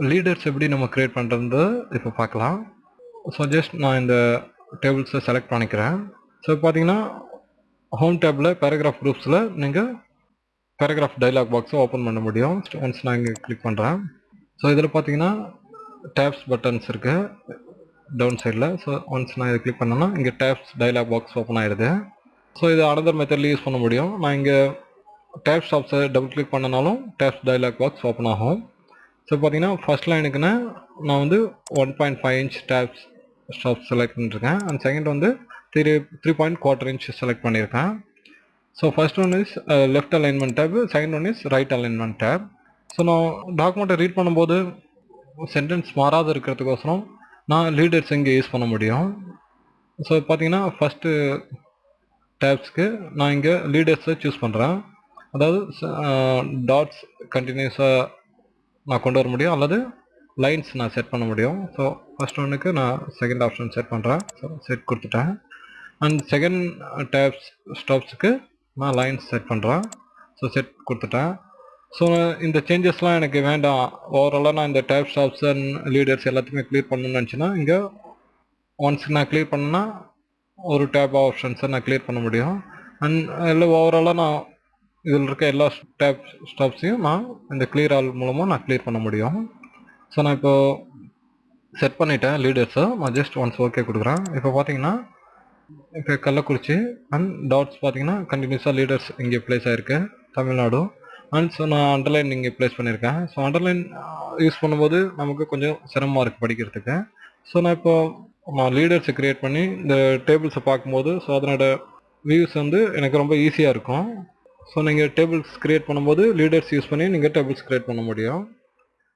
Leaders எப்படி நம்ம create பண்ணுறது இப்போ பார்க்கலாம். ஸோ ஜஸ்ட் நான் இந்த டேபிள்ஸை செலக்ட் பண்ணிக்கிறேன். ஸோ பார்த்தீங்கன்னா ஹோம் டேபில் பேராகிராஃப் குரூப்ஸில் நீங்கள் பேராகிராஃப் டைலாக் பாக்ஸை ஓப்பன் பண்ண முடியும். ஒன்ஸ் நான் இங்கே கிளிக் பண்ணுறேன். ஸோ இதில் பார்த்தீங்கன்னா டேப்ஸ் பட்டன்ஸ் இருக்குது டவுன் சைடில். ஸோ ஒன்ஸ் நான் இதை கிளிக் பண்ணேன்னா இங்கே டேப்ஸ் டைலாக் பாக்ஸ் ஓப்பன் ஆகிடுது. ஸோ இது அனதர் மெத்தட்லேயும் யூஸ் பண்ண முடியும். நான் இங்கே டேப் ஸ்டாப்ஸை டபுள் கிளிக் பண்ணனாலும் டேப்ஸ் டைலாக் பாக்ஸ் ஓப்பன் ஆகும். ஸோ பார்த்தீங்கன்னா ஃபர்ஸ்ட் லைனுக்குன்னா நான் வந்து 1.5 இன்ச் டேப்ஸ் ஸ்டாப்ஸ் செலக்ட் பண்ணியிருக்கேன். அண்ட் செகண்ட் வந்து 3.25 இன்ச் செலக்ட் பண்ணியிருக்கேன். So first one is left alignment tab, second one is right alignment tab. So நான் டாக்குமெண்ட்டை ரீட் பண்ணும்போது சென்டென்ஸ் மாறாத இருக்கிறதுக்கோசரம் நான் லீடர்ஸ் இங்கே யூஸ் பண்ண முடியும். ஸோ பார்த்தீங்கன்னா ஃபஸ்ட்டு டேப்ஸ்க்கு நான் இங்கே லீடர்ஸை சூஸ் பண்ணுறேன். அதாவது டாட்ஸ் கண்டினியூஸாக நான் கொண்டு வர முடியும் அல்லது லைன்ஸ் நான் செட் பண்ண முடியும். ஸோ ஃபஸ்ட் ஒன்றுக்கு நான் செகண்ட் ஆப்ஷன் செட் பண்ணுறேன். ஸோ செட் கொடுத்துட்டேன். அண்ட் செகண்ட் டேப்ஸ் ஸ்டாப்ஸுக்கு நான் லைன்ஸ் செட் பண்ணுறேன். ஸோ செட் கொடுத்துட்டேன். ஸோ இந்த சேஞ்சஸ்லாம் எனக்கு வேண்டாம், ஓவராலாக நான் இந்த டேப் ஸ்டாப்ஸ் அண்ட் லீடர்ஸ் எல்லாத்தையுமே கிளியர் பண்ணணும்னு நினச்சின்னா இங்கே ஒன்ஸ் நான் கிளியர் பண்ணேன்னா ஒரு டேப் ஆப்ஷன்ஸை நான் கிளியர் பண்ண முடியும். அண்ட் இல்லை ஓவராலாக நான் இதில் இருக்க எல்லா டேப் ஸ்டாப்ஸையும் நான் இந்த கிளியர் ஆல் மூலமாக நான் கிளியர் பண்ண முடியும். ஸோ நான் இப்போ செட் பண்ணிட்டேன் லீடர்ஸை. நான் ஜஸ்ட் ஒன்ஸ் ஓகே கொடுக்குறேன். இப்போ பார்த்தீங்கன்னா இப்போ கள்ளக்குறிச்சி அண்ட் டாட்ஸ் பார்த்தீங்கன்னா கண்டினியூஸாக லீடர்ஸ் இங்கே ப்ளேஸ் ஆகிருக்கு தமிழ்நாடு. அண்ட் ஸோ நான் அண்டர்லைன் இங்கே ப்ளேஸ் பண்ணியிருக்கேன். ஸோ அண்டர்லைன் யூஸ் பண்ணும்போது நமக்கு கொஞ்சம் சிரமமாக இருக்குது படிக்கிறதுக்கு. ஸோ நான் இப்போ நான் லீடர்ஸை க்ரியேட் பண்ணி இந்த டேபிள்ஸை பார்க்கும்போது ஸோ அதனோட வியூஸ் வந்து எனக்கு ரொம்ப ஈஸியாக இருக்கும். ஸோ நீங்கள் டேபிள்ஸ் க்ரியேட் பண்ணும்போது லீடர்ஸ் யூஸ் பண்ணி நீங்கள் டேபிள்ஸ் க்ரியேட் பண்ண முடியும்.